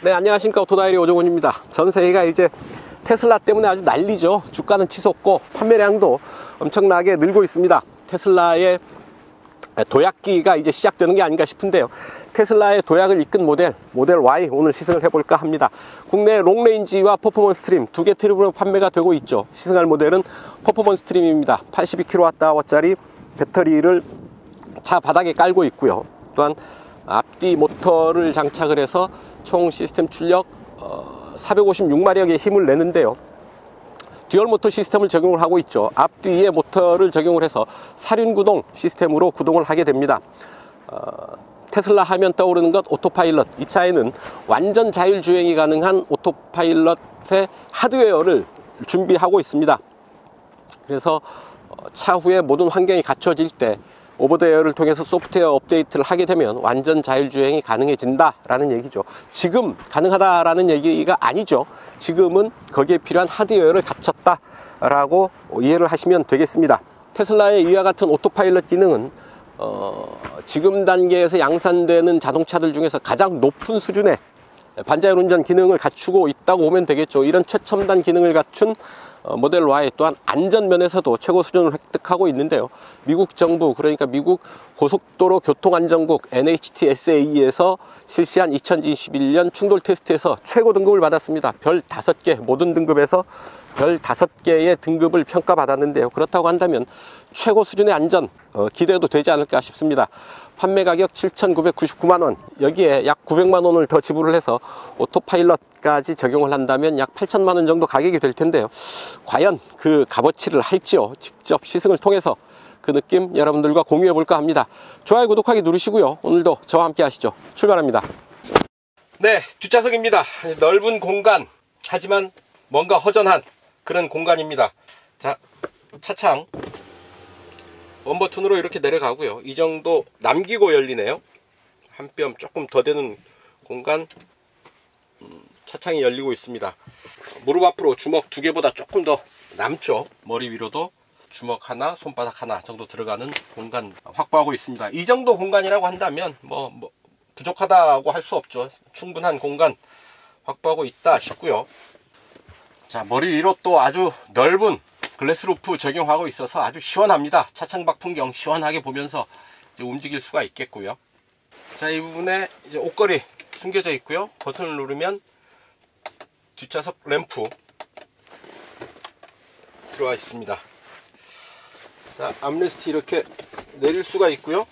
네, 안녕하십니까. 오토다이리 오종훈입니다. 전 세계가 이제 테슬라 때문에 아주 난리죠. 주가는 치솟고 판매량도 엄청나게 늘고 있습니다. 테슬라의 도약기가 이제 시작되는 게 아닌가 싶은데요. 테슬라의 도약을 이끈 모델 Y 오늘 시승을 해볼까 합니다. 국내 롱레인지와 퍼포먼스 트림 두 개 트림으로 판매가 되고 있죠. 시승할 모델은 퍼포먼스 트림입니다. 82kWh짜리 배터리를 차 바닥에 깔고 있고요. 또한 앞뒤 모터를 장착을 해서 총 시스템 출력 456마력의 힘을 내는데요. 듀얼 모터 시스템을 적용을 하고 있죠. 앞뒤에 모터를 적용을 해서 사륜구동 시스템으로 구동을 하게 됩니다. 테슬라 하면 떠오르는 것 오토파일럿. 이 차에는 완전 자율주행이 가능한 오토파일럿의 하드웨어를 준비하고 있습니다. 그래서 차후에 모든 환경이 갖춰질 때 오버더에어를 통해서 소프트웨어 업데이트를 하게 되면 완전 자율주행이 가능해진다 라는 얘기죠. 지금 가능하다라는 얘기가 아니죠. 지금은 거기에 필요한 하드웨어를 갖췄다 라고 이해를 하시면 되겠습니다. 테슬라의 이와 같은 오토파일럿 기능은 지금 단계에서 양산되는 자동차들 중에서 가장 높은 수준의 반자율 운전 기능을 갖추고 있다고 보면 되겠죠. 이런 최첨단 기능을 갖춘 모델 Y 또한 안전면에서도 최고 수준을 획득하고 있는데요. 미국 정부, 그러니까 미국 고속도로 교통안전국 NHTSA에서 실시한 2021년 충돌 테스트에서 최고 등급을 받았습니다. 별 5개, 모든 등급에서 별 5개의 등급을 평가받았는데요. 그렇다고 한다면 최고 수준의 안전 기대도 되지 않을까 싶습니다. 판매 가격 7,999만원, 여기에 약 900만원을 더 지불을 해서 오토파일럿까지 적용을 한다면 약 8천만원 정도 가격이 될 텐데요. 과연 그 값어치를 할지요. 직접 시승을 통해서 그 느낌 여러분들과 공유해 볼까 합니다. 좋아요, 구독하기 누르시고요. 오늘도 저와 함께 하시죠. 출발합니다. 네, 뒷좌석입니다. 넓은 공간, 하지만 뭔가 허전한 그런 공간입니다. 자, 차창 원버튼으로 이렇게 내려가고요. 이 정도 남기고 열리네요. 한 뼘 조금 더 되는 공간, 차창이 열리고 있습니다. 무릎 앞으로 주먹 2개보다 조금 더 남죠. 머리 위로도 주먹 하나, 손바닥 하나 정도 들어가는 공간 확보하고 있습니다. 이 정도 공간이라고 한다면 뭐 부족하다고 할 수 없죠. 충분한 공간 확보하고 있다 싶고요. 자, 머리 위로 또 아주 넓은 글래스 루프 적용하고 있어서 아주 시원합니다. 차창 밖 풍경 시원하게 보면서 이제 움직일 수가 있겠고요. 자, 이 부분에 이제 옷걸이 숨겨져 있고요. 버튼을 누르면 뒷좌석 램프 들어와 있습니다. 자, 암레스트 이렇게 내릴 수가 있고요.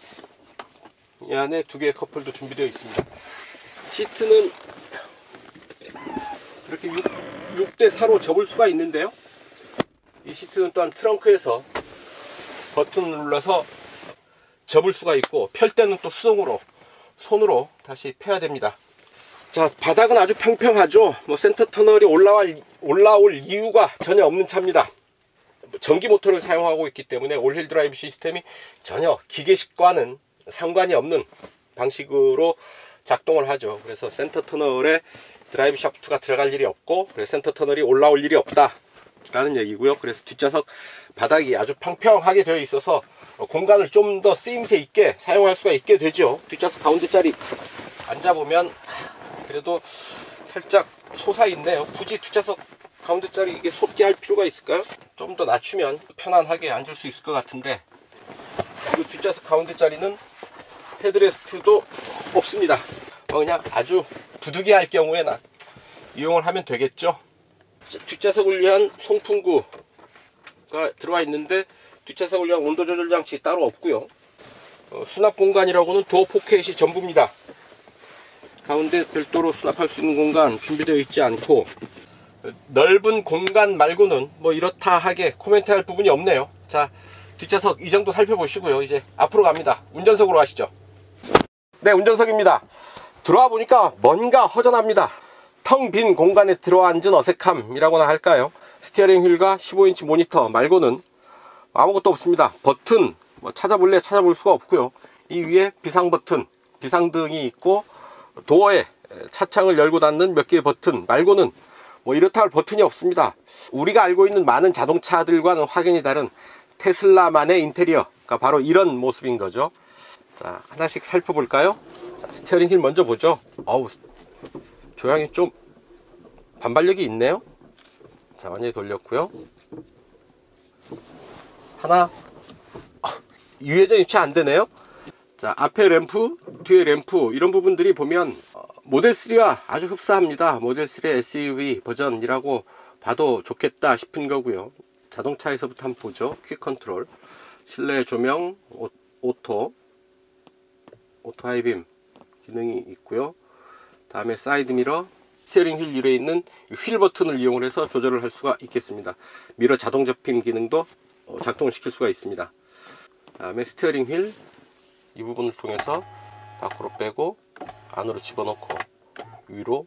이 안에 2개의 컵홀도 준비되어 있습니다. 시트는 이렇게 6대4로 접을 수가 있는데요. 이 시트는 또한 트렁크에서 버튼을 눌러서 접을 수가 있고, 펼 때는 또 수동으로 손으로 다시 펴야 됩니다. 자, 바닥은 아주 평평하죠. 센터 터널이 올라올 이유가 전혀 없는 차입니다. 전기 모터를 사용하고 있기 때문에 올힐 드라이브 시스템이 전혀 기계식과는 상관이 없는 방식으로 작동을 하죠. 그래서 센터 터널에 드라이브 샤프트가 들어갈 일이 없고, 그래서 센터 터널이 올라올 일이 없다 라는 얘기고요. 그래서 뒷좌석 바닥이 아주 평평하게 되어 있어서 공간을 좀 더 쓰임새 있게 사용할 수가 있게 되죠. 뒷좌석 가운데 자리 앉아보면 그래도 살짝 솟아있네요. 굳이 뒷좌석 가운데 자리 이게 솟게 할 필요가 있을까요? 좀 더 낮추면 편안하게 앉을 수 있을 것 같은데, 그리고 뒷좌석 가운데 자리는 헤드레스트도 없습니다. 그냥 아주 부득이할 경우에나 이용을 하면 되겠죠. 뒷좌석을 위한 송풍구가 들어와 있는데 뒷좌석을 위한 온도 조절 장치 따로 없고요. 수납 공간이라고는 도어 포켓이 전부입니다. 가운데 별도로 수납할 수 있는 공간 준비되어 있지 않고, 넓은 공간 말고는 이렇다 하게 코멘트할 부분이 없네요. 자, 뒷좌석 이 정도 살펴보시고요. 이제 앞으로 갑니다. 운전석으로 가시죠. 네, 운전석입니다. 들어와 보니까 뭔가 허전합니다. 텅 빈 공간에 들어앉은 어색함이라고나 할까요? 스티어링 휠과 15인치 모니터 말고는 아무것도 없습니다. 버튼 찾아볼래 찾아볼 수가 없고요. 이 위에 비상 버튼, 비상등이 있고, 도어에 차창을 열고 닫는 몇 개의 버튼 말고는 이렇다 할 버튼이 없습니다. 우리가 알고 있는 많은 자동차들과는 확연히 다른 테슬라만의 인테리어가 바로 이런 모습인 거죠. 자, 하나씩 살펴볼까요? 자, 스티어링 휠 먼저 보죠. 어우, 조향이 좀 반발력이 있네요. 자, 완전히 돌렸고요. 하나, 유회전 유치 안 되네요. 자, 앞에 램프, 뒤에 램프, 이런 부분들이 보면 모델 3와 아주 흡사합니다. 모델 3의 SUV 버전이라고 봐도 좋겠다 싶은 거고요. 자동차에서부터 한번 보죠. 퀵 컨트롤, 실내 조명, 오토 하이빔 기능이 있고요. 다음에 사이드 미러, 스티어링 휠 위에 있는 휠 버튼을 이용을 해서 조절을 할 수가 있겠습니다. 미러 자동 접힘 기능도 작동을 시킬 수가 있습니다. 다음에 스티어링 휠 이 부분을 통해서 밖으로 빼고 안으로 집어넣고 위로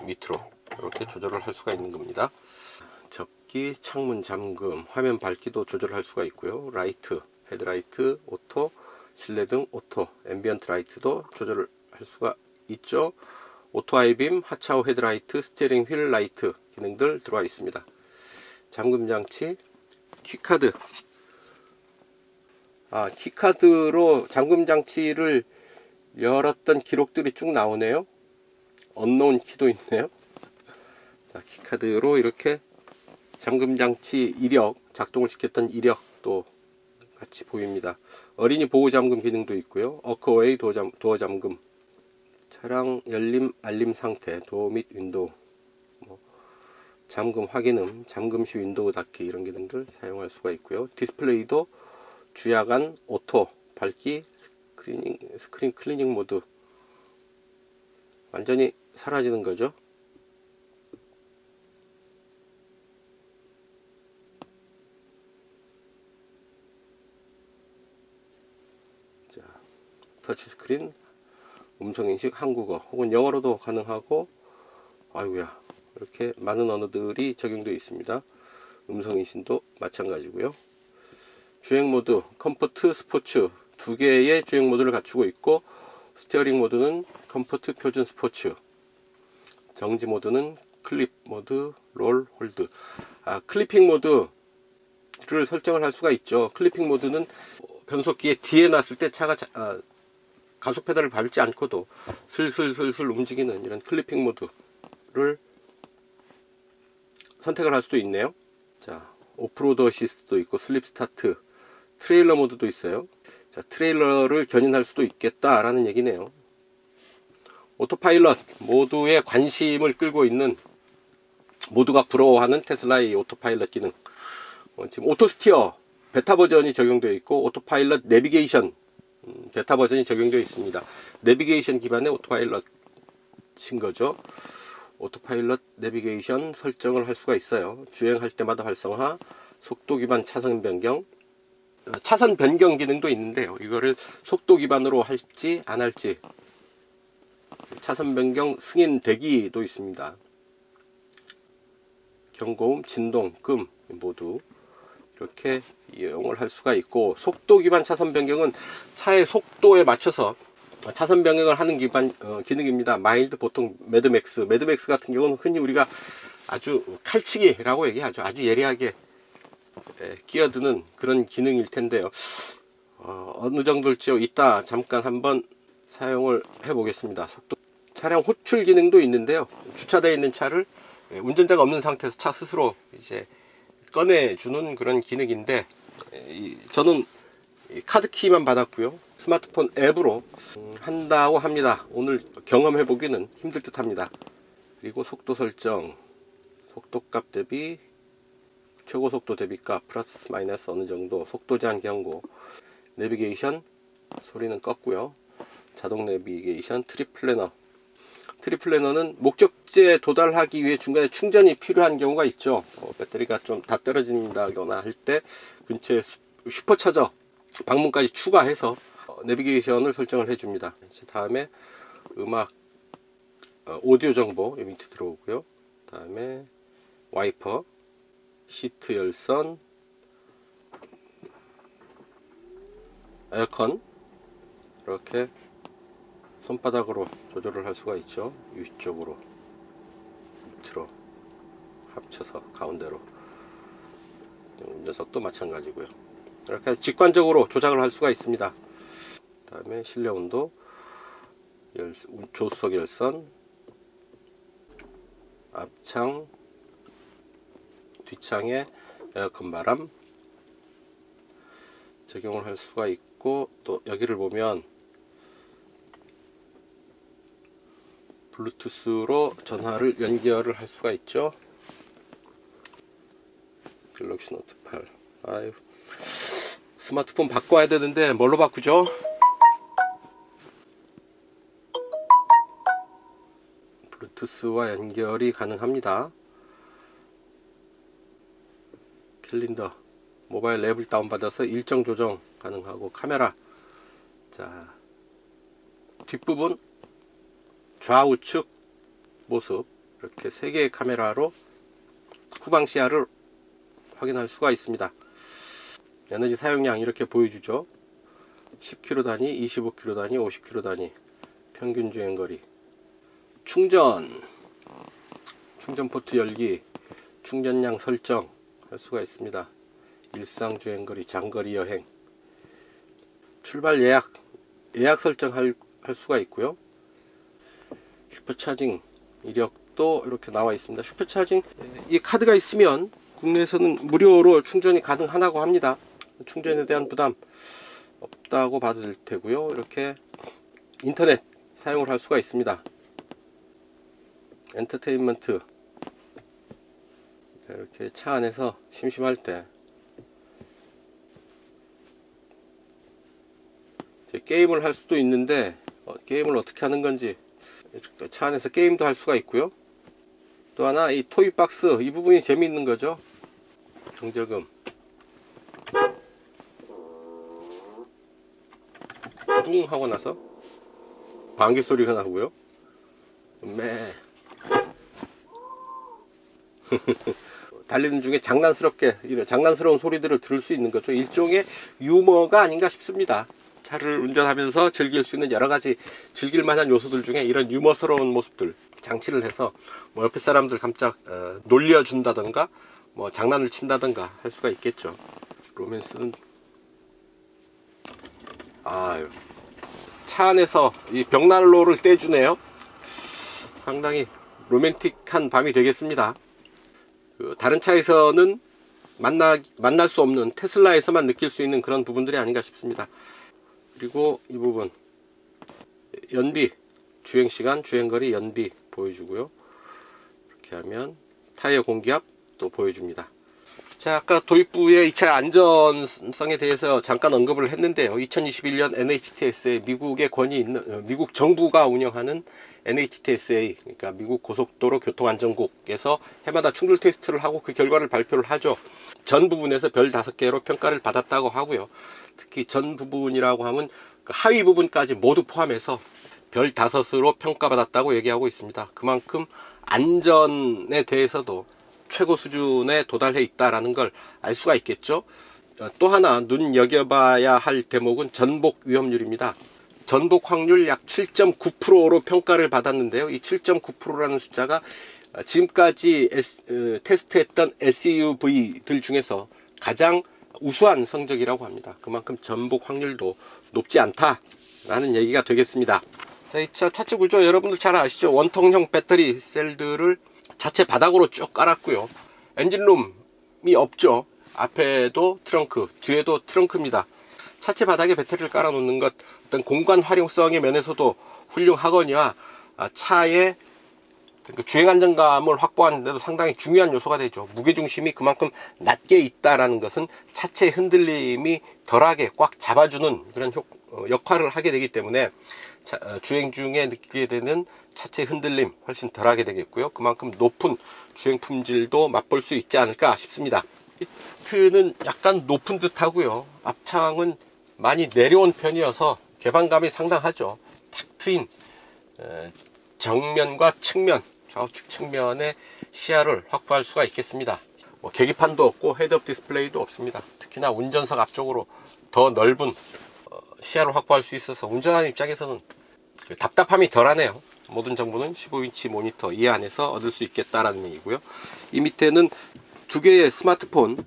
밑으로 이렇게 조절을 할 수가 있는 겁니다. 접기, 창문 잠금, 화면 밝기도 조절할 수가 있고요. 라이트, 헤드라이트, 오토, 실내등 오토, 앰비언트 라이트도 조절을 할 수가 있죠. 오토 하이빔, 하차후 헤드라이트, 스티어링 휠 라이트 기능들 들어와 있습니다. 잠금 장치, 키카드. 키카드로 잠금 장치를 열었던 기록들이 쭉 나오네요. 언노운 키도 있네요. 자, 키카드로 이렇게 잠금 장치 이력, 작동을 시켰던 이력도 같이 보입니다. 어린이 보호 잠금 기능도 있고요. 어커웨이 도어 잠금, 차량 열림 알림 상태, 도어 및 윈도우, 잠금 확인음, 잠금 시 윈도우 닫기 이런 기능들 사용할 수가 있고요. 디스플레이도 주야간 오토, 밝기, 스크린 클리닝 모드 완전히 사라지는 거죠. 자, 터치스크린, 음성인식 한국어 혹은 영어로도 가능하고, 아이고야, 이렇게 많은 언어들이 적용되어 있습니다. 음성인식도 마찬가지고요. 주행 모드, 컴포트, 스포츠 두 개의 주행 모드를 갖추고 있고, 스티어링 모드는 컴포트, 표준, 스포츠, 정지 모드는 클립 모드, 롤, 홀드. 클리핑 모드를 설정을 할 수가 있죠. 클리핑 모드는 변속기에 뒤에 놨을 때 차가 가속 페달을 밟지 않고도 슬슬 움직이는 이런 클리핑 모드를 선택을 할 수도 있네요. 자, 오프로드 어시스트도 있고, 슬립 스타트, 트레일러 모드도 있어요. 자, 트레일러를 견인할 수도 있겠다라는 얘기네요. 오토파일럿, 모두의 관심을 끌고 있는, 모두가 부러워하는 테슬라의 오토파일럿 기능. 지금 오토스티어 베타 버전이 적용되어 있고, 오토파일럿 내비게이션 베타 버전이 적용되어 있습니다. 내비게이션 기반의 오토파일럿인 거죠. 오토파일럿 내비게이션 설정을 할 수가 있어요. 주행할 때마다 활성화, 속도 기반 차선 변경, 차선 변경 기능도 있는데요. 이거를 속도 기반으로 할지 안 할지, 차선 변경 승인 대기도 있습니다. 경고음, 진동, 금 모두 이렇게 이용을 할 수가 있고, 속도 기반 차선 변경은 차의 속도에 맞춰서 차선 변경을 하는 기능입니다. 마일드, 보통, 매드맥스 같은 경우는 흔히 우리가 아주 칼치기라고 얘기하죠. 아주 예리하게 끼어드는 그런 기능일 텐데요. 어느 정도일지요, 이따 잠깐 한번 사용을 해 보겠습니다. 차량 호출 기능도 있는데요. 주차되어 있는 차를 운전자가 없는 상태에서 차 스스로 이제 꺼내주는 그런 기능인데, 저는 카드키만 받았고요. 스마트폰 앱으로 한다고 합니다. 오늘 경험해 보기는 힘들 듯 합니다. 그리고 속도 설정, 속도값 대비, 최고 속도 대비값, 플러스 마이너스 어느 정도, 속도 제한 경고, 내비게이션 소리는 껐고요. 자동 내비게이션, 트립 플래너. 트립 플래너는 목적지에 도달하기 위해 중간에 충전이 필요한 경우가 있죠. 배터리가 좀 다 떨어진다거나 할 때 근처에 슈퍼차저 방문까지 추가해서 내비게이션을 설정을 해줍니다. 다음에 음악, 오디오 정보 여기 밑에 들어오고요. 다음에 와이퍼, 시트 열선, 에어컨, 이렇게 손바닥으로 조절을 할 수가 있죠. 위쪽으로, 밑으로 합쳐서 가운데로. 녀석도 마찬가지고요. 이렇게 직관적으로 조작을 할 수가 있습니다. 다음에 실내 온도, 조수석 열선, 앞창, 뒷창에 에어컨 바람 적용을 할 수가 있고, 또 여기를 보면 블루투스로 전화를 연결을 할 수가 있죠. 갤럭시 노트 8. 아유, 스마트폰 바꿔야 되는데 뭘로 바꾸죠? 블루투스와 연결이 가능합니다. 캘린더, 모바일 앱을 다운받아서 일정 조정 가능하고, 카메라, 자, 뒷부분 좌우측 모습, 이렇게 3개의 카메라로 후방 시야를 확인할 수가 있습니다. 에너지 사용량 이렇게 보여주죠. 10km 단위, 25km 단위, 50km 단위, 평균 주행거리, 충전 포트 열기, 충전량 설정 할 수가 있습니다. 일상 주행거리, 장거리 여행, 출발 예약 설정할 수가 있고요. 슈퍼차징 이력도 이렇게 나와 있습니다. 슈퍼차징, 이 카드가 있으면 국내에서는 무료로 충전이 가능하다고 합니다. 충전에 대한 부담 없다고 봐도 될 테고요. 이렇게 인터넷 사용을 할 수가 있습니다. 엔터테인먼트, 이렇게 차 안에서 심심할 때 게임을 할 수도 있는데, 게임을 어떻게 하는 건지, 차 안에서 게임도 할 수가 있고요. 또 하나, 이 토이박스, 이 부분이 재미있는 거죠. 정저금, 뿡 하고 나서 방귀 소리가 나고요. 매 달리는 중에 장난스럽게 이런 장난스러운 소리들을 들을 수 있는 거죠. 일종의 유머가 아닌가 싶습니다. 차를 운전하면서 즐길 수 있는 여러가지 즐길 만한 요소들 중에 이런 유머스러운 모습들 장치를 해서 뭐 옆에 사람들 깜짝 놀려준다던가 뭐 장난을 친다던가 할 수가 있겠죠. 로맨스는, 아유, 차 안에서 이 벽난로를 떼주네요. 상당히 로맨틱한 밤이 되겠습니다. 다른 차에서는 만날 수 없는, 테슬라에서만 느낄 수 있는 그런 부분들이 아닌가 싶습니다. 그리고 이 부분 연비, 주행시간, 주행거리, 연비 보여주고요. 이렇게 하면 타이어 공기압도 보여줍니다. 자, 아까 도입부의 이 차의 안전성에 대해서 잠깐 언급을 했는데요. 2021년 NHTSA, 미국의 권위 있는, 미국 정부가 운영하는 NHTSA, 그러니까 미국 고속도로 교통안전국에서 해마다 충돌 테스트를 하고 그 결과를 발표를 하죠. 전 부분에서 별 5개로 평가를 받았다고 하고요. 특히 전 부분이라고 하면 그 하위 부분까지 모두 포함해서 별 5으로 평가받았다고 얘기하고 있습니다. 그만큼 안전에 대해서도 최고 수준에 도달해 있다는 걸 알 수가 있겠죠. 또 하나 눈여겨봐야 할 대목은 전복 위험률입니다. 전복 확률 약 7.9%로 평가를 받았는데요. 이 7.9%라는 숫자가 지금까지 테스트했던 SUV들 중에서 가장 우수한 성적이라고 합니다. 그만큼 전복 확률도 높지 않다라는 얘기가 되겠습니다. 자, 이 차 차체 구조 여러분들 잘 아시죠? 원통형 배터리 셀들을 자체 바닥으로 쭉 깔았고요. 엔진룸이 없죠. 앞에도 트렁크, 뒤에도 트렁크입니다. 차체 바닥에 배터리를 깔아 놓는 것, 어떤 공간 활용성의 면에서도 훌륭하거니와 차의 주행 안정감을 확보하는 데도 상당히 중요한 요소가 되죠. 무게중심이 그만큼 낮게 있다라는 것은 차체의 흔들림이 덜하게 꽉 잡아주는 그런 역할을 하게 되기 때문에 주행 중에 느끼게 되는 차체 흔들림 훨씬 덜하게 되겠고요. 그만큼 높은 주행 품질도 맛볼 수 있지 않을까 싶습니다. 시트는 약간 높은 듯 하고요. 앞창은 많이 내려온 편이어서 개방감이 상당하죠. 탁 트인 정면과 측면, 좌우측 측면의 시야를 확보할 수가 있겠습니다. 계기판도 없고 헤드업 디스플레이도 없습니다. 특히나 운전석 앞쪽으로 더 넓은 시야를 확보할 수 있어서 운전하는 입장에서는 답답함이 덜하네요. 모든 정보는 15인치 모니터 이 안에서 얻을 수 있겠다라는 얘기고요. 이 밑에는 2개의 스마트폰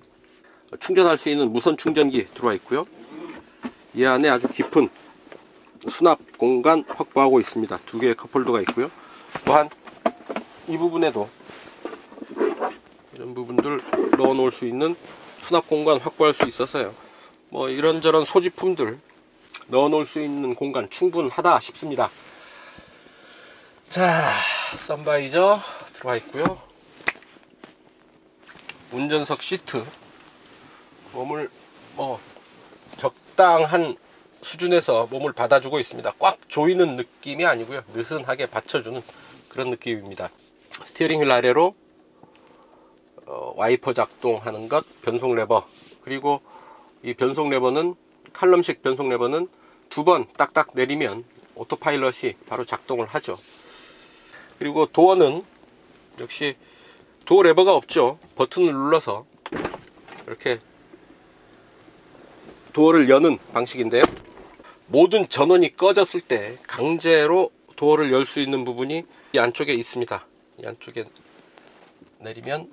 충전할 수 있는 무선 충전기 들어와 있고요. 이 안에 아주 깊은 수납 공간 확보하고 있습니다. 2개의 컵홀더가 있고요. 또한 이 부분에도 이런 부분들 넣어 놓을 수 있는 수납 공간 확보할 수 있어서요. 뭐 이런저런 소지품들 넣어 놓을 수 있는 공간 충분하다 싶습니다. 자, 선바이저 들어와 있고요. 운전석 시트 몸을 적당한 수준에서 몸을 받아주고 있습니다. 꽉 조이는 느낌이 아니고요, 느슨하게 받쳐주는 그런 느낌입니다. 스티어링 휠 아래로 와이퍼 작동하는 것, 변속 레버, 그리고 이 변속 레버는 칼럼식 변속 레버는 2번 딱딱 내리면 오토파일럿이 바로 작동을 하죠. 그리고 도어는 역시 도어 레버가 없죠. 버튼을 눌러서 이렇게 도어를 여는 방식인데요, 모든 전원이 꺼졌을 때 강제로 도어를 열 수 있는 부분이 이 안쪽에 있습니다. 이 안쪽에 내리면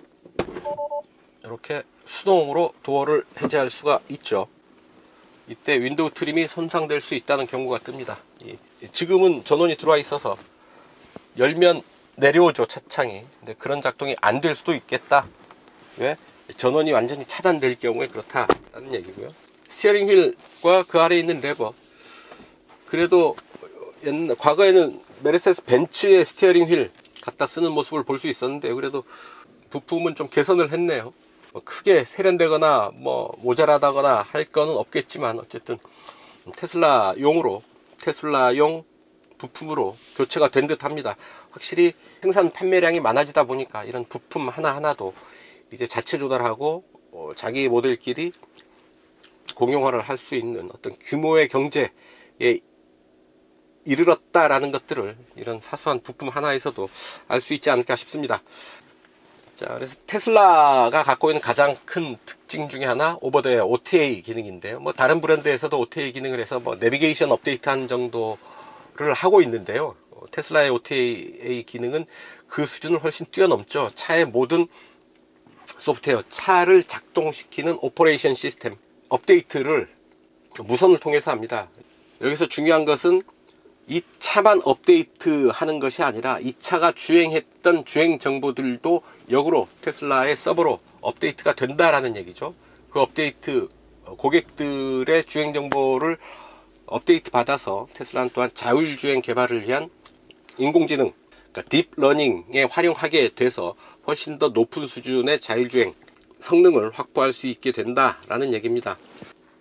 이렇게 수동으로 도어를 해제할 수가 있죠. 이때 윈도우 트림이 손상될 수 있다는 경고가 뜹니다. 지금은 전원이 들어와 있어서 열면 내려오죠, 차창이. 근데 그런 작동이 안 될 수도 있겠다. 왜? 전원이 완전히 차단될 경우에 그렇다라는 얘기고요. 스티어링 휠과 그 아래에 있는 레버, 그래도 과거에는 메르세데스 벤츠의 스티어링 휠 갖다 쓰는 모습을 볼 수 있었는데, 그래도 부품은 좀 개선을 했네요. 크게 세련되거나 모자라다거나 할 거는 없겠지만 어쨌든 테슬라용 부품으로 교체가 된 듯 합니다. 확실히 생산 판매량이 많아지다 보니까 이런 부품 하나하나도 이제 자체 조달하고 자기 모델끼리 공용화를 할 수 있는 어떤 규모의 경제에 이르렀다라는 것들을 이런 사소한 부품 하나에서도 알 수 있지 않을까 싶습니다. 자, 그래서 테슬라가 갖고 있는 가장 큰 특징 중에 하나, 오버더에어 OTA 기능인데요. 다른 브랜드에서도 OTA 기능을 해서 내비게이션 업데이트한 정도를 하고 있는데요, 테슬라의 OTA 기능은 그 수준을 훨씬 뛰어넘죠. 차의 모든 소프트웨어, 차를 작동시키는 오퍼레이션 시스템 업데이트를 무선을 통해서 합니다. 여기서 중요한 것은 이 차만 업데이트 하는 것이 아니라 이 차가 주행했던 주행 정보들도 역으로 테슬라의 서버로 업데이트가 된다라는 얘기죠. 그 업데이트, 고객들의 주행 정보를 업데이트 받아서 테슬라는 또한 자율주행 개발을 위한 인공지능, 그러니까 딥러닝에 활용하게 돼서 훨씬 더 높은 수준의 자율주행 성능을 확보할 수 있게 된다라는 얘기입니다.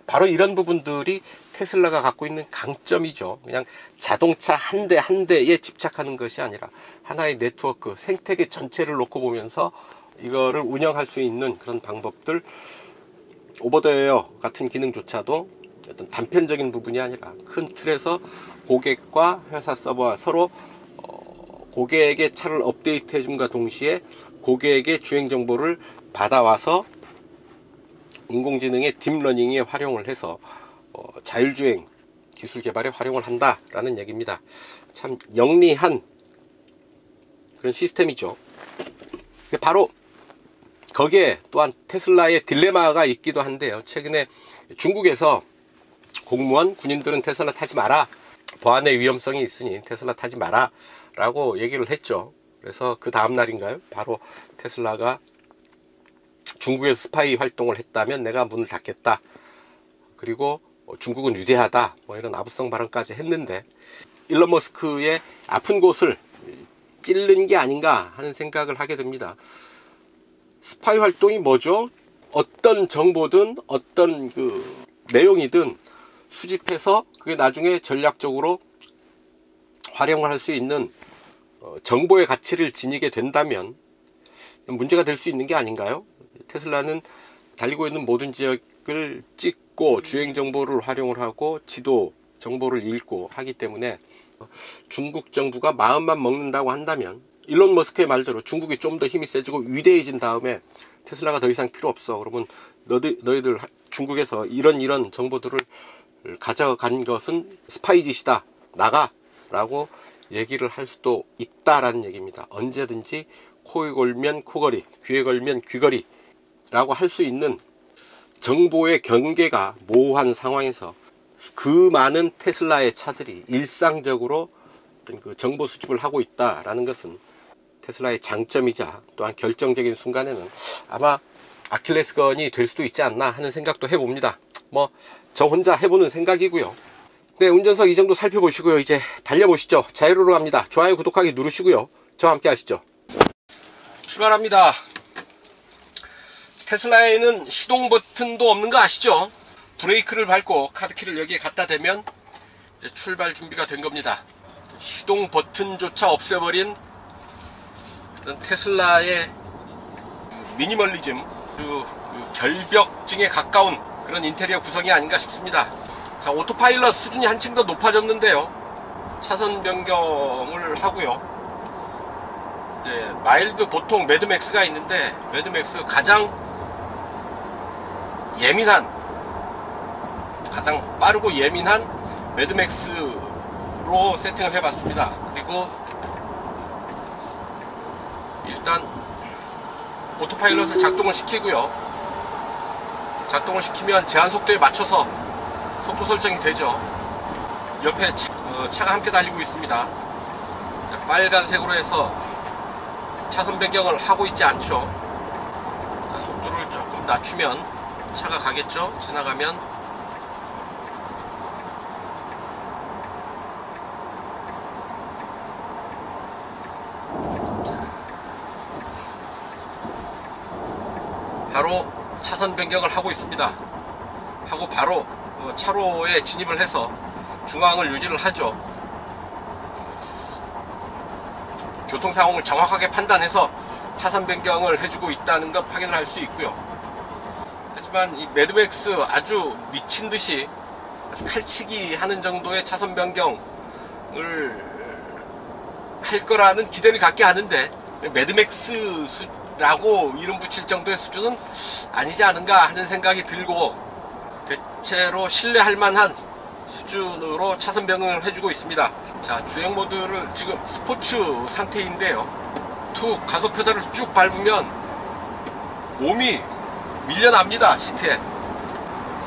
바로 이런 부분들이 테슬라가 갖고 있는 강점이죠. 그냥 자동차 한 대 한 대에 집착하는 것이 아니라 하나의 네트워크, 생태계 전체를 놓고 보면서 이거를 운영할 수 있는 그런 방법들, 오버더에어 같은 기능조차도 어떤 단편적인 부분이 아니라 큰 틀에서 고객과 회사 서버와 서로 고객에게 차를 업데이트 해줌과 동시에 고객에게 주행 정보를 받아와서 인공지능의 딥러닝에 활용을 해서 자율주행 기술 개발에 활용을 한다라는 얘기입니다. 참 영리한 그런 시스템이죠. 바로 거기에 또한 테슬라의 딜레마가 있기도 한데요, 최근에 중국에서 공무원, 군인들은 테슬라 타지 마라, 보안의 위험성이 있으니 테슬라 타지 마라 라고 얘기를 했죠. 그래서 그 다음 날인가요, 바로 테슬라가 중국에서 스파이 활동을 했다면 내가 문을 닫겠다, 그리고 중국은 위대하다, 이런 아부성 발언까지 했는데, 일론 머스크의 아픈 곳을 찌른 게 아닌가 하는 생각을 하게 됩니다. 스파이 활동이 뭐죠? 어떤 정보든 어떤 내용이든 수집해서 그게 나중에 전략적으로 활용을 할 수 있는 정보의 가치를 지니게 된다면 문제가 될 수 있는 게 아닌가요? 테슬라는 달리고 있는 모든 지역을 찍고 주행 정보를 활용을 하고 지도 정보를 읽고 하기 때문에 중국 정부가 마음만 먹는다고 한다면, 일론 머스크의 말대로 중국이 좀 더 힘이 세지고 위대해진 다음에 테슬라가 더 이상 필요 없어, 그러면 너희들 중국에서 이런 정보들을 가져간 것은 스파이 짓이다, 나가 라고 얘기를 할 수도 있다라는 얘기입니다. 언제든지 코에 걸면 코걸이, 귀에 걸면 귀걸이 라고 할 수 있는 정보의 경계가 모호한 상황에서 그 많은 테슬라의 차들이 일상적으로 어떤 정보 수집을 하고 있다라는 것은 테슬라의 장점이자 또한 결정적인 순간에는 아마 아킬레스건이 될 수도 있지 않나 하는 생각도 해봅니다. 뭐 저 혼자 해보는 생각이고요. 네, 운전석 이 정도 살펴보시고요. 이제 달려보시죠. 자유로로 갑니다. 좋아요, 구독하기 누르시고요. 저와 함께 하시죠. 출발합니다. 테슬라에는 시동 버튼도 없는 거 아시죠? 브레이크를 밟고 카드키를 여기에 갖다 대면 이제 출발 준비가 된 겁니다. 시동 버튼조차 없애버린 테슬라의 미니멀리즘, 그 결벽증에 가까운 그런 인테리어 구성이 아닌가 싶습니다. 자, 오토파일럿 수준이 한층 더 높아졌는데요. 차선 변경을 하고요. 이제 마일드 보통 매드맥스가 있는데 매드맥스 가장 예민한, 가장 빠르고 예민한 매드맥스로 세팅을 해봤습니다. 그리고 일단 오토파일럿을 작동을 시키고요. 작동을 시키면 제한속도에 맞춰서 속도 설정이 되죠. 옆에 차가 함께 달리고 있습니다. 빨간색으로 해서 차선 변경을 하고 있지 않죠. 자, 속도를 조금 낮추면 차가 가겠죠. 지나가면 바로 차선 변경을 하고 있습니다. 하고 바로 차로에 진입을 해서 중앙을 유지를 하죠. 교통 상황을 정확하게 판단해서 차선 변경을 해주고 있다는 것 확인을 할 수 있고요. 하지만 이 매드맥스 아주 미친 듯이 아주 칼치기 하는 정도의 차선 변경을 할 거라는 기대를 갖게 하는데 매드맥스라고 이름 붙일 정도의 수준은 아니지 않은가 하는 생각이 들고 대체로 신뢰할 만한 수준으로 차선 변경을 해주고 있습니다. 자, 주행 모드를 지금 스포츠 상태인데요. 툭 가속 페달을 쭉 밟으면 몸이 밀려납니다. 시트에.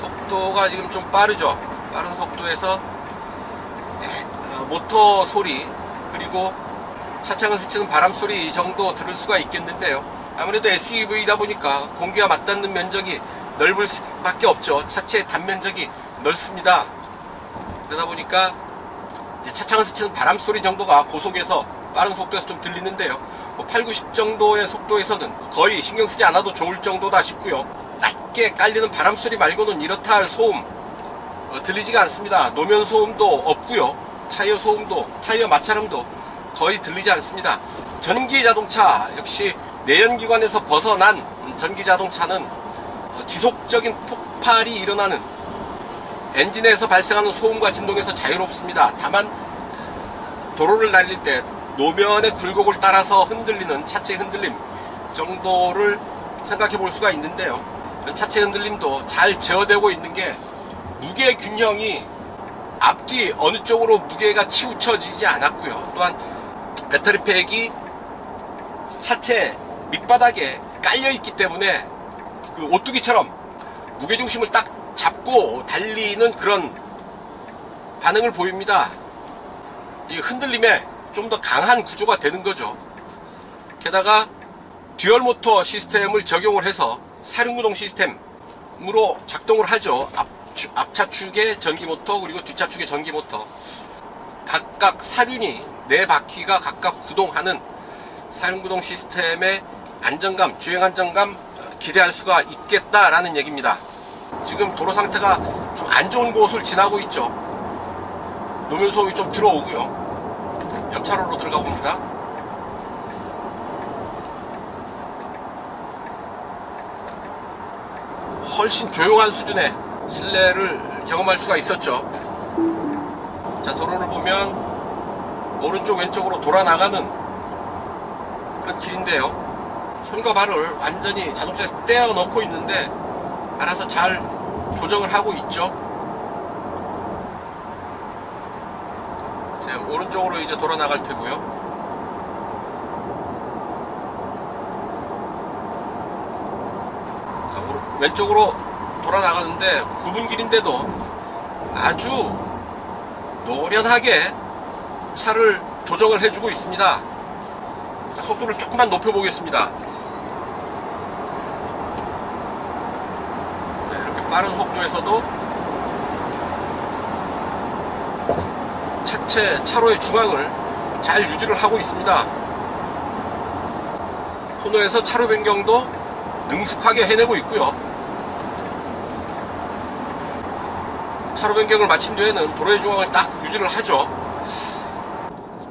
속도가 지금 좀 빠르죠. 빠른 속도에서 모터 소리 그리고 차창을 스치는 바람 소리 정도 들을 수가 있겠는데요. 아무래도 SUV다 보니까 공기와 맞닿는 면적이 넓을 수밖에 없죠. 차체의 단면적이 넓습니다. 그러다 보니까 이제 차창을 스치는 바람 소리 정도가 고속에서 빠른 속도에서 좀 들리는데요. 8, 90 정도의 속도에서는 거의 신경 쓰지 않아도 좋을 정도다 싶고요. 낮게 깔리는 바람 소리 말고는 이렇다 할 소음 들리지가 않습니다. 노면 소음도 없고요. 타이어 소음도, 타이어 마찰음도 거의 들리지 않습니다. 전기 자동차 역시 내연기관에서 벗어난 전기 자동차는 지속적인 폭발이 일어나는 엔진에서 발생하는 소음과 진동에서 자유롭습니다. 다만 도로를 달릴 때 노면의 굴곡을 따라서 흔들리는 차체 흔들림 정도를 생각해 볼 수가 있는데요. 차체 흔들림도 잘 제어되고 있는 게 무게 균형이 앞뒤 어느 쪽으로 무게가 치우쳐지지 않았고요. 또한 배터리팩이 차체 밑바닥에 깔려 있기 때문에 그 오뚜기처럼 무게중심을 딱 잡고 달리는 그런 반응을 보입니다. 이 흔들림에 좀 더 강한 구조가 되는 거죠. 게다가 듀얼 모터 시스템을 적용을 해서 사륜구동 시스템으로 작동을 하죠. 앞차축의 전기모터 그리고 뒷차축의 전기모터 각각 사륜이 4바퀴가 각각 구동하는 사륜구동 시스템의 안정감, 주행 안정감 기대할 수가 있겠다라는 얘기입니다. 지금 도로 상태가 좀 안 좋은 곳을 지나고 있죠. 노면 소음이 좀 들어오고요. 옆차로로 들어가 봅니다. 훨씬 조용한 수준의 실내를 경험할 수가 있었죠. 자, 도로를 보면 오른쪽 왼쪽으로 돌아 나가는 그런 길인데요. 손과 발을 완전히 자동차에서 떼어 넣고 있는데 알아서 잘 조정을 하고 있죠. 자, 오른쪽으로 이제 돌아 나갈 테고요. 자, 왼쪽으로 돌아 나가는데 9분 길인데도 아주 노련하게 차를 조정을 해주고 있습니다. 속도를 조금만 높여 보겠습니다. 네, 이렇게 빠른 속도에서도 차로의 중앙을 잘 유지를 하고 있습니다. 코너에서 차로 변경도 능숙하게 해내고 있고요. 차로 변경을 마친 뒤에는 도로의 중앙을 딱 유지를 하죠.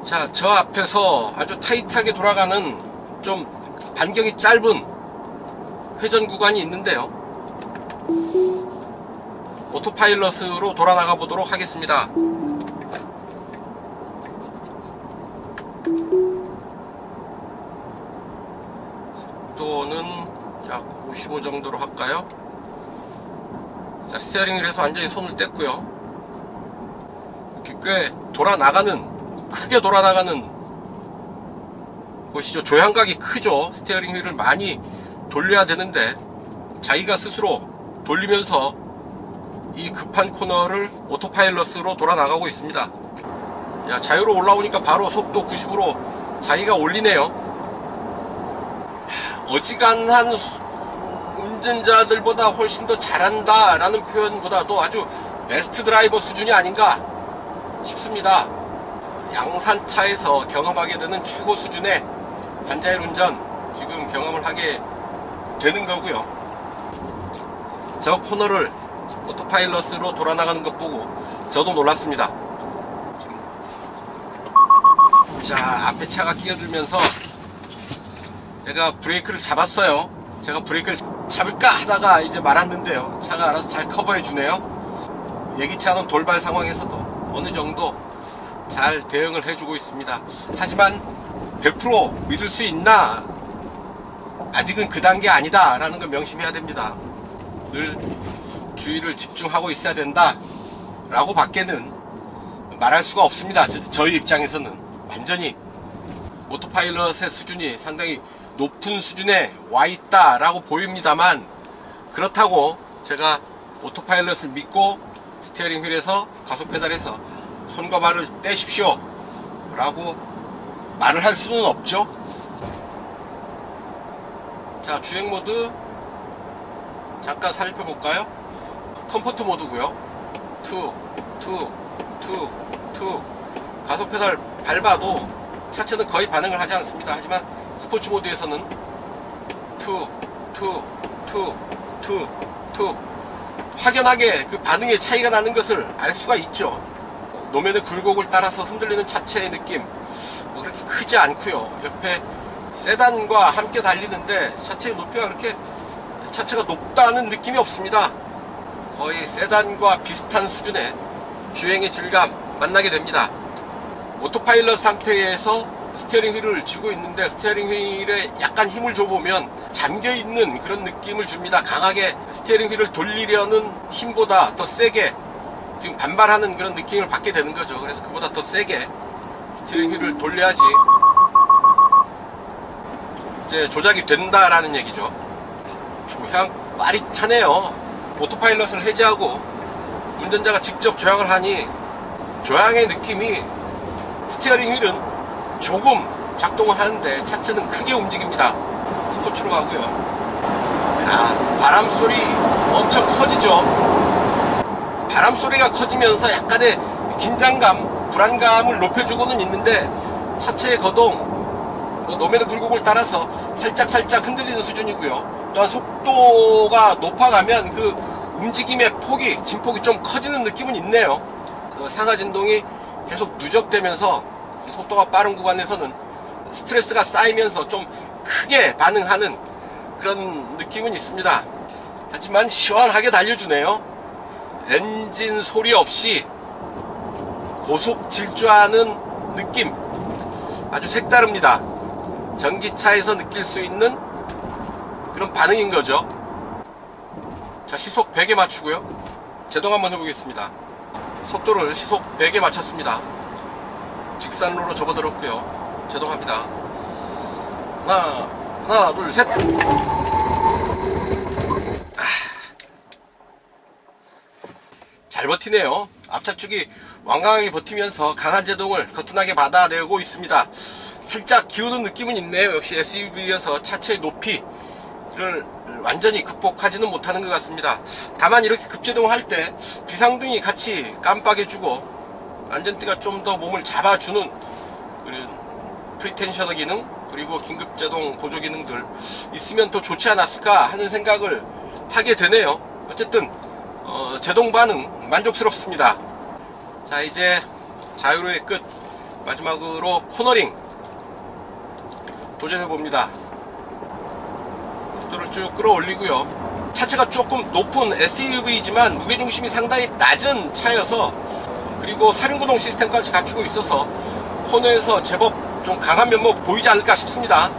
자, 저 앞에서 아주 타이트하게 돌아가는 좀 반경이 짧은 회전 구간이 있는데요. 오토파일럿으로 돌아 나가 보도록 하겠습니다. 속도는 약 55 정도로 할까요? 자, 스티어링 휠에서 완전히 손을 뗐고요. 이렇게 꽤 크게 돌아 나가는 곳이죠. 조향각이 크죠. 스티어링 휠을 많이 돌려야 되는데 자기가 스스로 돌리면서 이 급한 코너를 오토파일럿으로 돌아 나가고 있습니다. 야, 자유로 올라오니까 바로 속도 90으로 자기가 올리네요. 어지간한 운전자들보다 훨씬 더 잘한다 라는 표현보다도 아주 베스트 드라이버 수준이 아닌가 싶습니다. 양산차에서 경험하게 되는 최고 수준의 반자율 운전 지금 경험을 하게 되는 거고요. 저 코너를 오토파일럿으로 돌아 나가는 것 보고 저도 놀랐습니다. 자, 앞에 차가 끼어들면서 제가 브레이크를 잡았어요. 제가 브레이크를 잡을까 하다가 이제 말았는데요. 차가 알아서 잘 커버해 주네요. 예기치 않은 돌발 상황에서도 어느 정도 잘 대응을 해주고 있습니다. 하지만 100% 믿을 수 있나? 아직은 그 단계 아니다 라는 걸 명심해야 됩니다. 늘 주의를 집중하고 있어야 된다 라고 밖에는 말할 수가 없습니다. 저희 입장에서는 완전히 오토파일럿의 수준이 상당히 높은 수준에 와 있다 라고 보입니다만, 그렇다고 제가 오토파일럿을 믿고 스티어링 휠에서 가속 페달에서 손과 발을 떼십시오 라고 말을 할 수는 없죠. 자, 주행 모드 잠깐 살펴볼까요? 컴포트 모드고요. 2 가속 페달 밟아도 차체는 거의 반응을 하지 않습니다. 하지만 스포츠 모드에서는 2 확연하게 그 반응의 차이가 나는 것을 알 수가 있죠. 노면의 굴곡을 따라서 흔들리는 차체의 느낌 그렇게 크지 않고요. 옆에 세단과 함께 달리는데 차체의 높이가 그렇게 차체가 높다는 느낌이 없습니다. 거의 세단과 비슷한 수준의 주행의 질감 만나게 됩니다. 오토파일럿 상태에서 스티어링 휠을 쥐고 있는데 스티어링 휠에 약간 힘을 줘보면 잠겨있는 그런 느낌을 줍니다. 강하게 스티어링 휠을 돌리려는 힘보다 더 세게 지금 반발하는 그런 느낌을 받게 되는 거죠. 그래서 그보다 더 세게 스티어링 휠을 돌려야지 이제 조작이 된다라는 얘기죠. 조향 빠릿하네요. 오토파일럿을 해제하고 운전자가 직접 조향을 하니 조향의 느낌이 스티어링 휠은 조금 작동을 하는데 차체는 크게 움직입니다. 스포츠로 가고요. 야, 바람소리 엄청 커지죠. 바람소리가 커지면서 약간의 긴장감, 불안감을 높여주고는 있는데 차체의 거동, 노면의 굴곡을 따라서 살짝 흔들리는 수준이고요. 또한 속도가 높아가면 그 움직임의 폭이, 진폭이 좀 커지는 느낌은 있네요. 그 상하 진동이 계속 누적되면서 속도가 빠른 구간에서는 스트레스가 쌓이면서 좀 크게 반응하는 그런 느낌은 있습니다. 하지만 시원하게 달려주네요. 엔진 소리 없이 고속 질주하는 느낌 아주 색다릅니다. 전기차에서 느낄 수 있는 그런 반응인 거죠. 자, 시속 100에 맞추고요. 제동 한번 해보겠습니다. 속도를 시속 100에 맞췄습니다. 직선로로 접어들었고요. 제동합니다. 하나 둘 셋. 잘 버티네요. 앞차축이 완강하게 버티면서 강한 제동을 거뜬하게 받아내고 있습니다. 살짝 기우는 느낌은 있네요. 역시 SUV여서 차체의 높이를 완전히 극복하지는 못하는 것 같습니다. 다만 이렇게 급제동할 때 비상등이 같이 깜빡여주고 안전띠가 좀 더 몸을 잡아주는 그런 프리텐셔너 기능, 그리고 긴급제동 보조 기능들 있으면 더 좋지 않았을까 하는 생각을 하게 되네요. 어쨌든 제동 반응 만족스럽습니다. 자, 이제 자유로의 끝, 마지막으로 코너링 도전해봅니다. 속도를 쭉 끌어올리고요. 차체가 조금 높은 SUV이지만 무게중심이 상당히 낮은 차여서, 그리고 사륜구동 시스템까지 갖추고 있어서 코너에서 제법 좀 강한 면목 보이지 않을까 싶습니다.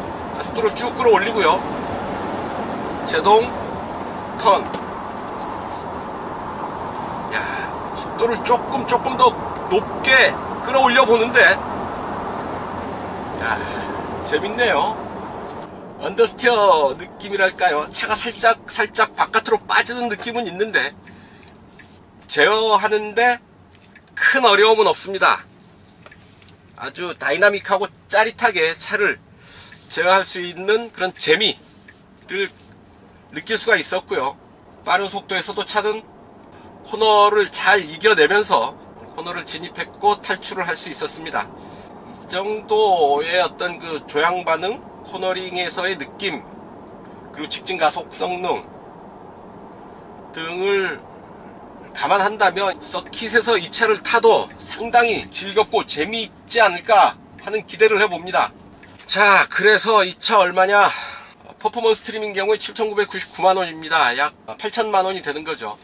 속도를 쭉 끌어올리고요. 제동 턴. 야, 속도를 조금 더 높게 끌어올려 보는데, 야, 재밌네요. 언더스티어 느낌이랄까요? 차가 살짝 바깥으로 빠지는 느낌은 있는데 제어하는데 큰 어려움은 없습니다. 아주 다이나믹하고 짜릿하게 차를 제어할 수 있는 그런 재미를 느낄 수가 있었고요. 빠른 속도에서도 차는 코너를 잘 이겨내면서 코너를 진입했고 탈출을 할 수 있었습니다. 이 정도의 어떤 그 조향 반응, 코너링에서의 느낌, 그리고 직진 가속 성능 등을 감안한다면 서킷에서 이 차를 타도 상당히 즐겁고 재미있지 않을까 하는 기대를 해봅니다. 자, 그래서 이 차 얼마냐? 퍼포먼스 트림인 경우에 7,999만원입니다. 약 8천만원이 되는 거죠.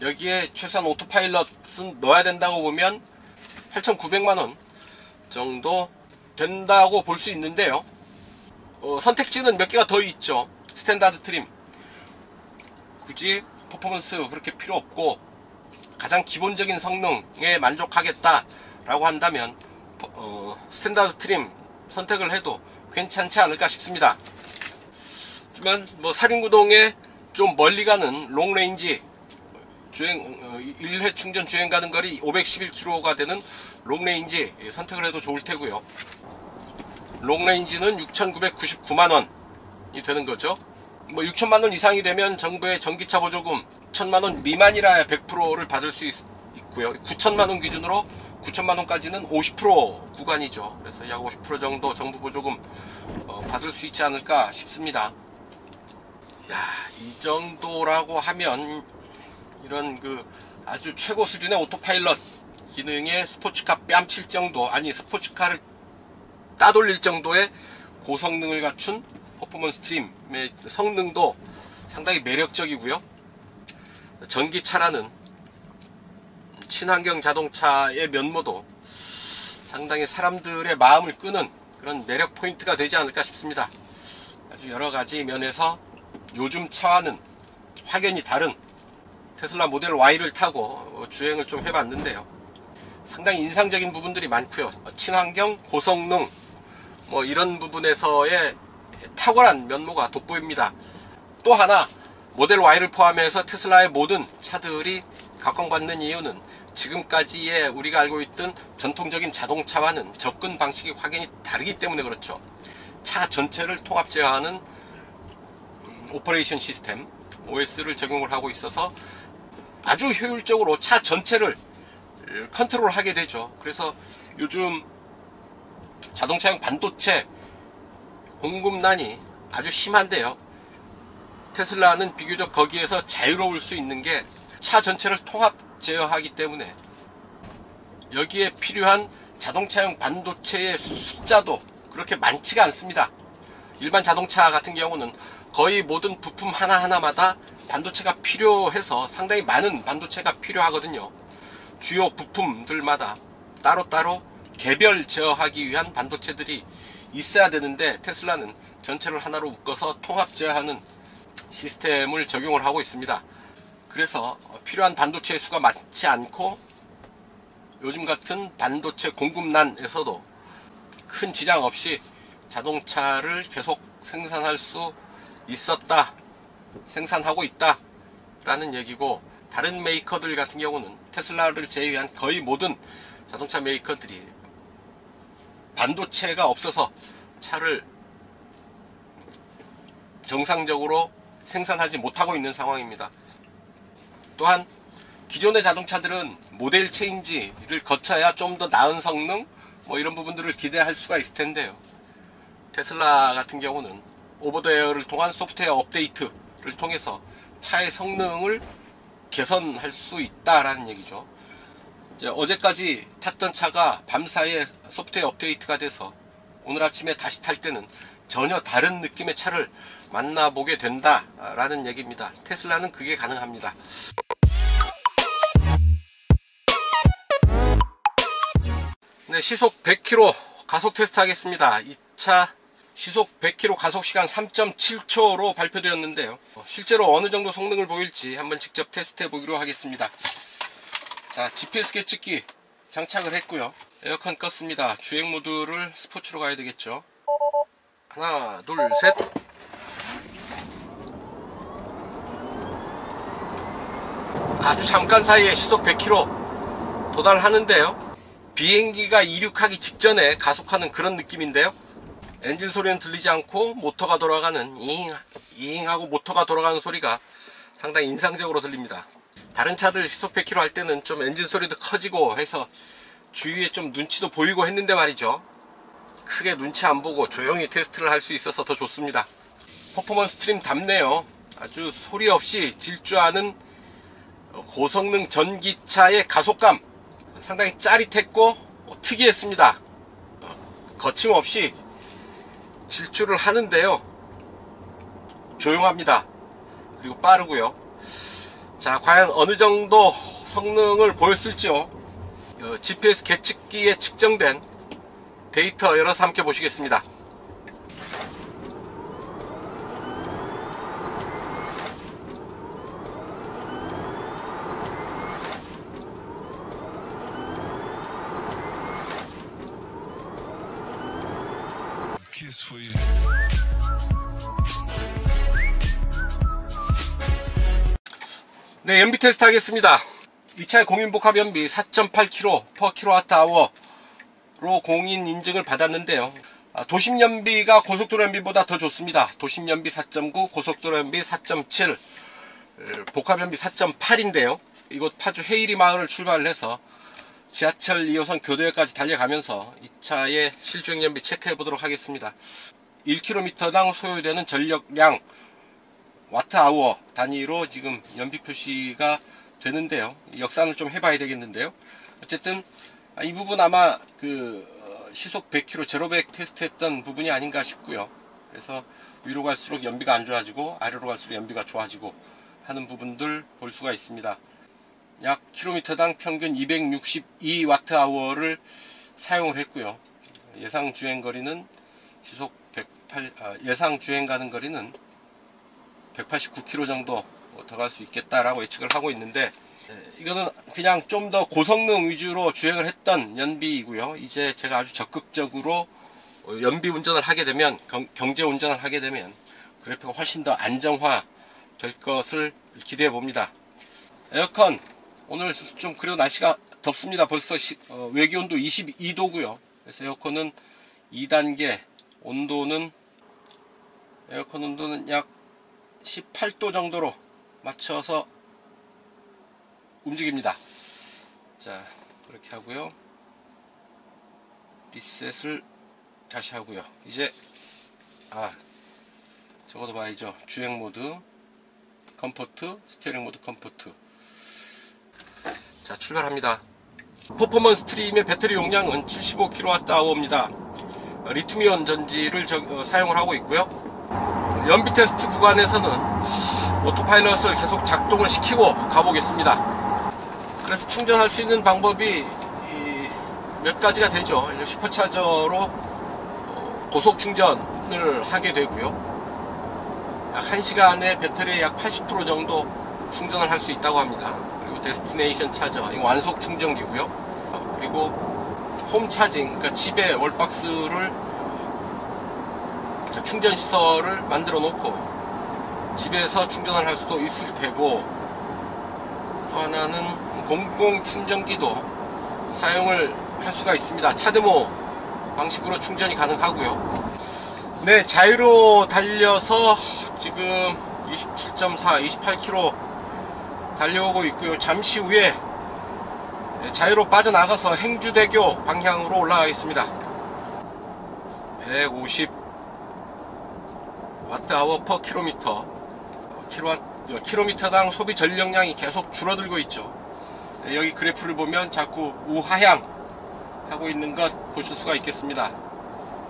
여기에 최소한 오토파일럿은 넣어야 된다고 보면 8,900만원 정도 된다고 볼 수 있는데요. 선택지는 몇 개가 더 있죠. 스탠다드 트림, 굳이 퍼포먼스 그렇게 필요 없고 가장 기본적인 성능에 만족하겠다 라고 한다면 스탠다드 트림 선택을 해도 괜찮지 않을까 싶습니다. 하지만 뭐 사륜구동에 좀 멀리 가는 롱레인지 주행, 1회 충전 주행 가는 거리 511km가 되는 롱레인지 선택을 해도 좋을 테고요. 롱레인지는 6,999만원이 되는 거죠. 뭐 6천만원 이상이 되면 정부의 전기차 보조금 1,000만원 미만이라야 100%를 받을 수 있고요. 9천만원 기준으로 9천만원까지는 50% 구간이죠. 그래서 약 50% 정도 정부 보조금 받을 수 있지 않을까 싶습니다. 야, 이 정도라고 하면 이런 그 아주 최고 수준의 오토파일럿 기능의 스포츠카 뺨칠 정도, 아니 스포츠카를 따돌릴 정도의 고성능을 갖춘 퍼포먼스 트림의 성능도 상당히 매력적이고요. 전기차라는 친환경 자동차의 면모도 상당히 사람들의 마음을 끄는 그런 매력 포인트가 되지 않을까 싶습니다. 아주 여러가지 면에서 요즘 차와는 확연히 다른 테슬라 모델 Y를 타고 주행을 좀 해봤는데요. 상당히 인상적인 부분들이 많고요. 친환경, 고성능 뭐 이런 부분에서의 탁월한 면모가 돋보입니다. 또 하나, 모델 Y를 포함해서 테슬라의 모든 차들이 각광받는 이유는 지금까지의 우리가 알고 있던 전통적인 자동차와는 접근 방식이 확연히 다르기 때문에 그렇죠. 차 전체를 통합 제어하는 오퍼레이션 시스템 OS를 적용을 하고 있어서 아주 효율적으로 차 전체를 컨트롤하게 되죠. 그래서 요즘 자동차용 반도체 공급난이 아주 심한데요. 테슬라는 비교적 거기에서 자유로울 수 있는 게 차 전체를 통합 제어하기 때문에 여기에 필요한 자동차용 반도체의 숫자도 그렇게 많지가 않습니다. 일반 자동차 같은 경우는 거의 모든 부품 하나하나마다 반도체가 필요해서 상당히 많은 반도체가 필요하거든요. 주요 부품들마다 따로따로 개별 제어하기 위한 반도체들이 있어야 되는데 테슬라는 전체를 하나로 묶어서 통합 제어하는 시스템을 적용을 하고 있습니다. 그래서 필요한 반도체의 수가 많지 않고 요즘 같은 반도체 공급난에서도 큰 지장 없이 자동차를 계속 생산할 수 있었다, 생산하고 있다 라는 얘기고, 다른 메이커들 같은 경우는 테슬라를 제외한 거의 모든 자동차 메이커들이 반도체가 없어서 차를 정상적으로 생산하지 못하고 있는 상황입니다. 또한 기존의 자동차들은 모델 체인지를 거쳐야 좀 더 나은 성능 뭐 이런 부분들을 기대할 수가 있을 텐데요. 테슬라 같은 경우는 오버 더 에어를 통한 소프트웨어 업데이트를 통해서 차의 성능을 개선할 수 있다라는 얘기죠. 이제 어제까지 탔던 차가 밤사이에 소프트웨어 업데이트가 돼서 오늘 아침에 다시 탈 때는 전혀 다른 느낌의 차를 만나보게 된다라는 얘기입니다. 테슬라는 그게 가능합니다. 네, 시속 100km 가속 테스트 하겠습니다. 이 차 시속 100km 가속 시간 3.7초로 발표되었는데요. 실제로 어느 정도 성능을 보일지 한번 직접 테스트해 보기로 하겠습니다. 자, GPS 계측기 장착을 했고요. 에어컨 껐습니다. 주행 모드를 스포츠로 가야 되겠죠. 하나, 둘, 셋. 아주 잠깐 사이에 시속 100km 도달하는데요. 비행기가 이륙하기 직전에 가속하는 그런 느낌인데요. 엔진 소리는 들리지 않고 모터가 돌아가는 잉 하고 모터가 돌아가는 소리가 상당히 인상적으로 들립니다. 다른 차들 시속 100km 할 때는 좀 엔진 소리도 커지고 해서 주위에 좀 눈치도 보이고 했는데 말이죠. 크게 눈치 안 보고 조용히 테스트를 할 수 있어서 더 좋습니다. 퍼포먼스 트림 답네요. 아주 소리 없이 질주하는 고성능 전기차의 가속감 상당히 짜릿했고 특이했습니다. 거침없이 질주를 하는데요. 조용합니다. 그리고 빠르고요. 자, 과연 어느 정도 성능을 보였을지요. GPS 계측기에 측정된 데이터 열어서 함께 보시겠습니다. 네, 연비 테스트 하겠습니다. 이 차의 공인복합 연비 4.8km/kWh로 공인 인증을 받았는데요. 도심 연비가 고속도로 연비보다 더 좋습니다. 도심 연비 4.9, 고속도로 연비 4.7, 복합 연비 4.8인데요. 이곳 파주 해일이 마을을 출발을 해서 지하철 2호선 교도역까지 달려가면서 이 차의 실주행 연비 체크해 보도록 하겠습니다. 1km당 소요되는 전력량 와트아워 단위로 지금 연비 표시가 되는데요. 역산을 좀 해봐야 되겠는데요. 어쨌든 이 부분 아마 시속 100km 제로백 테스트했던 부분이 아닌가 싶고요. 그래서 위로 갈수록 연비가 안 좋아지고 아래로 갈수록 연비가 좋아지고 하는 부분들 볼 수가 있습니다. 약 킬로미터당 평균 262Wh를 사용을 했고요. 예상 주행 거리는 예상 주행 가는 거리는 189km 정도 더 갈 수 있겠다라고 예측을 하고 있는데, 이거는 그냥 좀 더 고성능 위주로 주행을 했던 연비이고요. 이제 제가 아주 적극적으로 연비 운전을 하게 되면, 경제 운전을 하게 되면 그래프가 훨씬 더 안정화 될 것을 기대해 봅니다. 에어컨 오늘 좀 그래도 날씨가 덥습니다. 벌써 외기온도 22도고요. 그래서 에어컨은 2단계, 에어컨 온도는 약 18도 정도로 맞춰서 움직입니다. 자, 그렇게 하고요. 리셋을 다시 하고요. 이제 적어도 봐야죠. 주행 모드, 컴포트, 스티어링 모드 컴포트. 자, 출발합니다. 퍼포먼스 트림의 배터리 용량은 75kWh입니다. 리튬이온 전지를 사용을 하고 있고요. 연비 테스트 구간에서는 오토파일럿을 계속 작동을 시키고 가보겠습니다. 그래서 충전할 수 있는 방법이 몇 가지가 되죠. 슈퍼차저로 고속 충전을 하게 되고요. 약 1시간에 배터리의 약 80% 정도 충전을 할 수 있다고 합니다. 그리고 데스티네이션 차저, 이 완속 충전기고요. 그리고 홈 차징, 그러니까 집에 월박스를 충전 시설을 만들어 놓고 집에서 충전을 할 수도 있을 테고, 또 하나는 공공 충전기도 사용을 할 수가 있습니다. 차데모 방식으로 충전이 가능하고요. 네, 자유로 달려서 지금 27.4, 28km 달려오고 있고요. 잠시 후에 자유로 빠져나가서 행주대교 방향으로 올라가겠습니다. 150 Wh per 킬로미터, 킬로미터당 소비 전력량이 계속 줄어들고 있죠. 여기 그래프를 보면 자꾸 우하향 하고 있는 것 보실 수가 있겠습니다.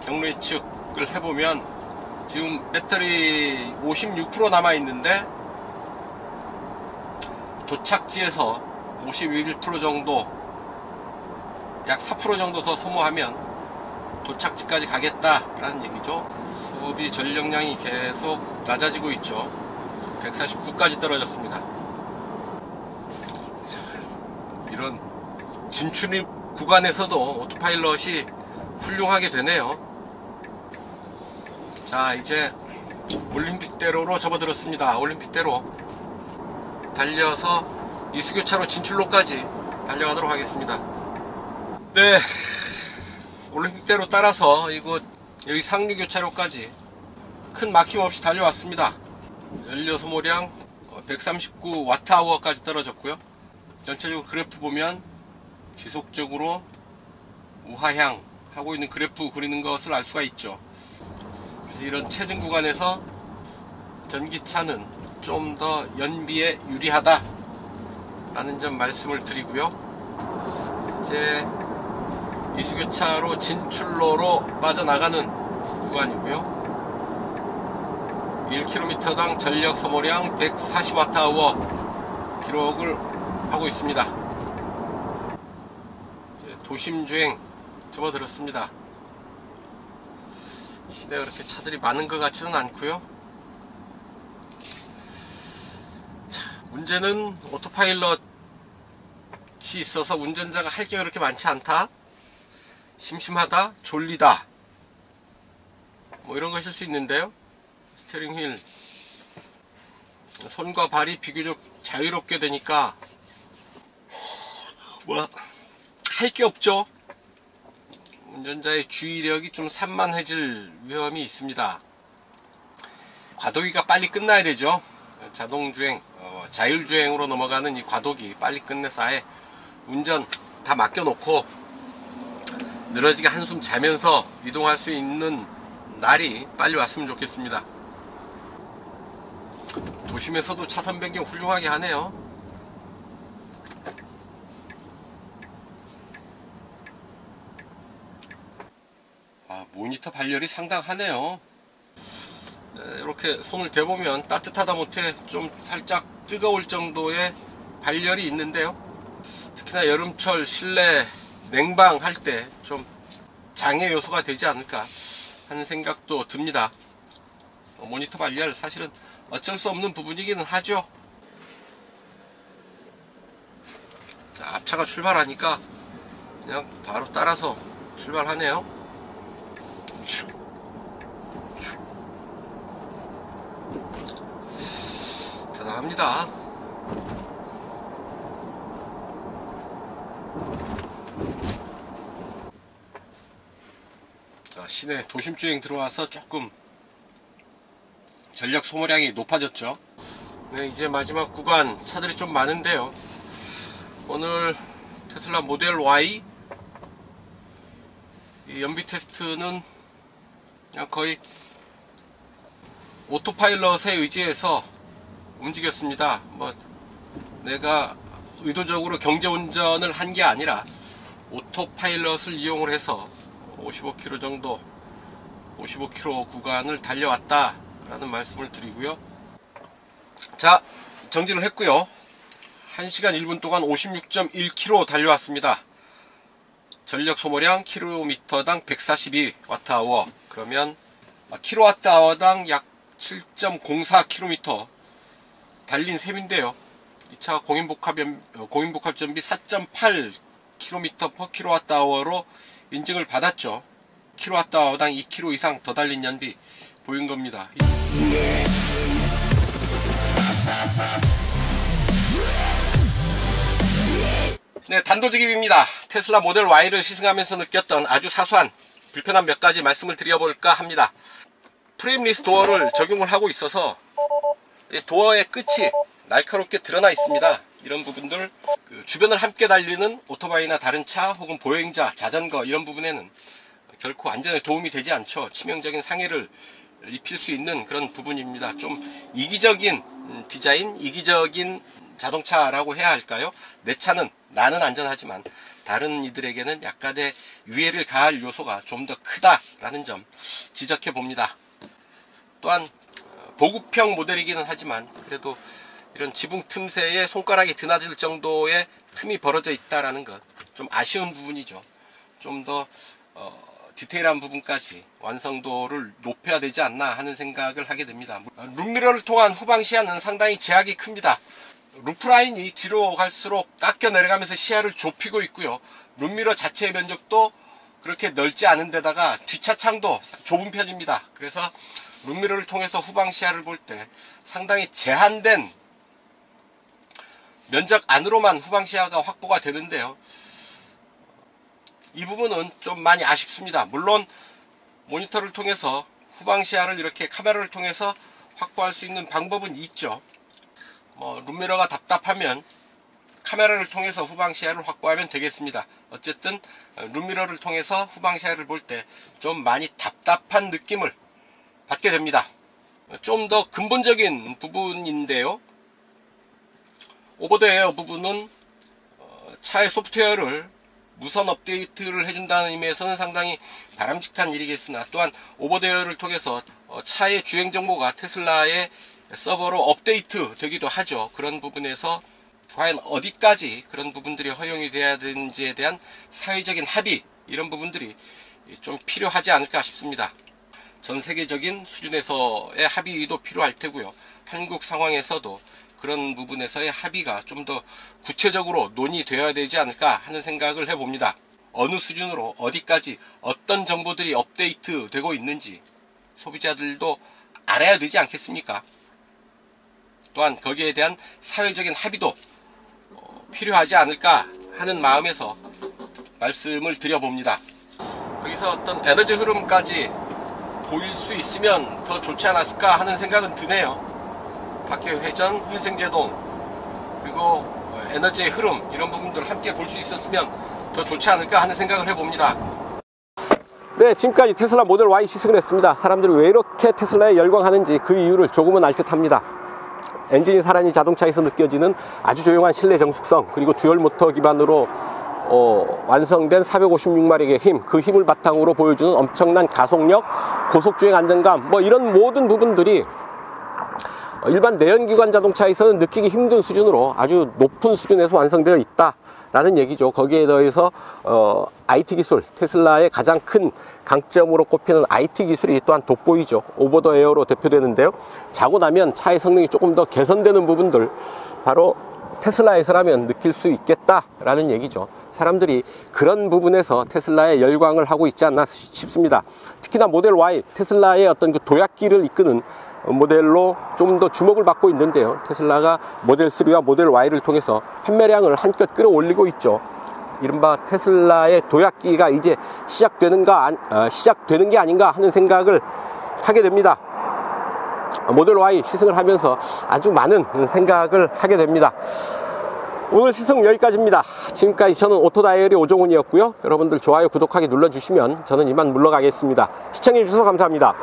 경로 예측을 해보면 지금 배터리 56% 남아 있는데 도착지에서 51% 정도, 약 4% 정도 더 소모하면 도착지까지 가겠다라는 얘기죠. 소비 전력량이 계속 낮아지고 있죠. 149까지 떨어졌습니다. 이런 진출입 구간에서도 오토파일럿이 훌륭하게 되네요. 자, 이제 올림픽대로로 접어들었습니다. 올림픽대로 달려서 이수교차로 진출로까지 달려가도록 하겠습니다. 네, 올림픽대로 따라서 이곳 여기 상류교차로까지 큰 막힘 없이 달려왔습니다. 연료 소모량 139Wh까지 떨어졌고요. 전체적으로 그래프 보면 지속적으로 우하향 하고 있는 그래프 그리는 것을 알 수가 있죠. 그래서 이런 체증 구간에서 전기차는 좀 더 연비에 유리하다 라는 점 말씀을 드리고요. 이제 이수교차로 진출로로 빠져나가는 구간이고요. 1km당 전력 소모량 140Wh 기록을 하고 있습니다. 이제 도심주행 접어들었습니다. 시내가 그렇게 차들이 많은 것 같지는 않고요. 자, 문제는 오토파일럿이 있어서 운전자가 할 게 그렇게 많지 않다, 심심하다, 졸리다, 뭐 이런 것일 수 있는데요. 스티어링 휠 손과 발이 비교적 자유롭게 되니까 뭐 할 게 없죠. 운전자의 주의력이 좀 산만해질 위험이 있습니다. 과도기가 빨리 끝나야 되죠. 자동주행, 자율주행으로 넘어가는 이 과도기 빨리 끝내서 아예 운전 다 맡겨놓고 늘어지게 한숨 자면서 이동할 수 있는 날이 빨리 왔으면 좋겠습니다. 도심에서도 차선 변경 훌륭하게 하네요. 모니터 발열이 상당하네요. 네, 이렇게 손을 대보면 따뜻하다 못해 좀 살짝 뜨거울 정도의 발열이 있는데요. 특히나 여름철 실내 냉방할 때 좀 장애 요소가 되지 않을까 하는 생각도 듭니다. 모니터 발열 사실은 어쩔 수 없는 부분이기는 하죠. 자, 앞차가 출발하니까 그냥 바로 따라서 출발하네요. 대단합니다. 자, 시내 도심주행 들어와서 조금 전력 소모량이 높아졌죠. 네, 이제 마지막 구간 차들이 좀 많은데요. 오늘 테슬라 모델 Y 이 연비 테스트는 그냥 거의 오토파일럿에 의지해서 움직였습니다. 뭐 내가 의도적으로 경제운전을 한 게 아니라 오토파일럿을 이용을 해서 55km 정도, 55km 구간을 달려왔다 라는 말씀을 드리고요. 자, 정지를 했고요. 1시간 1분 동안 56.1km 달려왔습니다. 전력 소모량 킬로미터당 142Wh, 그러면 킬로와트아워당 약 7.04km 달린 셈인데요. 이 차가 공인복합 전비 4.8km per kWh로 인증을 받았죠. 킬로와트아워당 2km 이상 더 달린 연비 보인 겁니다. 네, 단도직입입니다. 테슬라 모델 Y를 시승하면서 느꼈던 아주 사소한 불편한 몇 가지 말씀을 드려볼까 합니다. 프레임리스 도어를 적용을 하고 있어서 도어의 끝이 날카롭게 드러나 있습니다. 이런 부분들 주변을 함께 달리는 오토바이나 다른 차 혹은 보행자, 자전거 이런 부분에는 결코 안전에 도움이 되지 않죠. 치명적인 상해를 입힐 수 있는 그런 부분입니다. 좀 이기적인 디자인, 이기적인 자동차라고 해야 할까요? 내 차는 나는 안전하지만 다른 이들에게는 약간의 위해를 가할 요소가 좀 더 크다라는 점 지적해 봅니다. 또한 보급형 모델이기는 하지만 그래도 이런 지붕 틈새에 손가락이 드나들 정도의 틈이 벌어져 있다라는 것 좀 아쉬운 부분이죠. 좀 더 디테일한 부분까지 완성도를 높여야 되지 않나 하는 생각을 하게 됩니다. 룸미러를 통한 후방 시야는 상당히 제약이 큽니다. 루프라인이 뒤로 갈수록 깎여 내려가면서 시야를 좁히고 있고요. 룸미러 자체의 면적도 그렇게 넓지 않은 데다가 뒷차 창도 좁은 편입니다. 그래서 룸미러를 통해서 후방 시야를 볼 때 상당히 제한된 면적 안으로만 후방 시야가 확보가 되는데요. 이 부분은 좀 많이 아쉽습니다. 물론 모니터를 통해서 후방 시야를 이렇게 카메라를 통해서 확보할 수 있는 방법은 있죠. 룸미러가 답답하면 카메라를 통해서 후방 시야를 확보하면 되겠습니다. 어쨌든 룸미러를 통해서 후방 시야를 볼 때 좀 많이 답답한 느낌을 받게 됩니다. 좀 더 근본적인 부분인데요. 오버 더 에어 부분은 차의 소프트웨어를 무선 업데이트를 해준다는 의미에서는 상당히 바람직한 일이겠으나 또한 오버 더 에어를 통해서 차의 주행 정보가 테슬라의 서버로 업데이트 되기도 하죠. 그런 부분에서 과연 어디까지 그런 부분들이 허용이 돼야 되는지에 대한 사회적인 합의, 이런 부분들이 좀 필요하지 않을까 싶습니다. 전 세계적인 수준에서의 합의도 필요할 테고요. 한국 상황에서도 그런 부분에서의 합의가 좀 더 구체적으로 논의되어야 되지 않을까 하는 생각을 해봅니다. 어느 수준으로 어디까지 어떤 정보들이 업데이트 되고 있는지 소비자들도 알아야 되지 않겠습니까? 또한 거기에 대한 사회적인 합의도 필요하지 않을까 하는 마음에서 말씀을 드려봅니다. 여기서 어떤 에너지 흐름까지 보일 수 있으면 더 좋지 않았을까 하는 생각은 드네요. 바퀴 회전, 회생제동, 그리고 에너지의 흐름, 이런 부분들을 함께 볼 수 있었으면 더 좋지 않을까 하는 생각을 해봅니다. 네, 지금까지 테슬라 모델 Y 시승을 했습니다. 사람들이 왜 이렇게 테슬라에 열광하는지 그 이유를 조금은 알 듯합니다. 엔진이 살아있는 자동차에서 느껴지는 아주 조용한 실내 정숙성, 그리고 듀얼 모터 기반으로 완성된 456마력의 힘, 그 힘을 바탕으로 보여주는 엄청난 가속력, 고속주행 안정감, 이런 모든 부분들이 일반 내연기관 자동차에서는 느끼기 힘든 수준으로 아주 높은 수준에서 완성되어 있다라는 얘기죠. 거기에 더해서 IT 기술, 테슬라의 가장 큰 강점으로 꼽히는 IT 기술이 또한 돋보이죠. 오버 더 에어로 대표되는데요. 자고 나면 차의 성능이 조금 더 개선되는 부분들, 바로 테슬라에서라면 느낄 수 있겠다라는 얘기죠. 사람들이 그런 부분에서 테슬라에 열광을 하고 있지 않나 싶습니다. 특히나 모델 Y, 테슬라의 어떤 그 도약기를 이끄는 모델로 좀 더 주목을 받고 있는데요. 테슬라가 모델 3와 모델 Y를 통해서 판매량을 한껏 끌어올리고 있죠. 이른바 테슬라의 도약기가 이제 시작되는 게 아닌가 하는 생각을 하게 됩니다. 모델 Y 시승을 하면서 아주 많은 생각을 하게 됩니다. 오늘 시승 여기까지입니다. 지금까지 저는 오토다이어리 오종훈이었고요. 여러분들 좋아요, 구독하기 눌러주시면 저는 이만 물러가겠습니다. 시청해주셔서 감사합니다.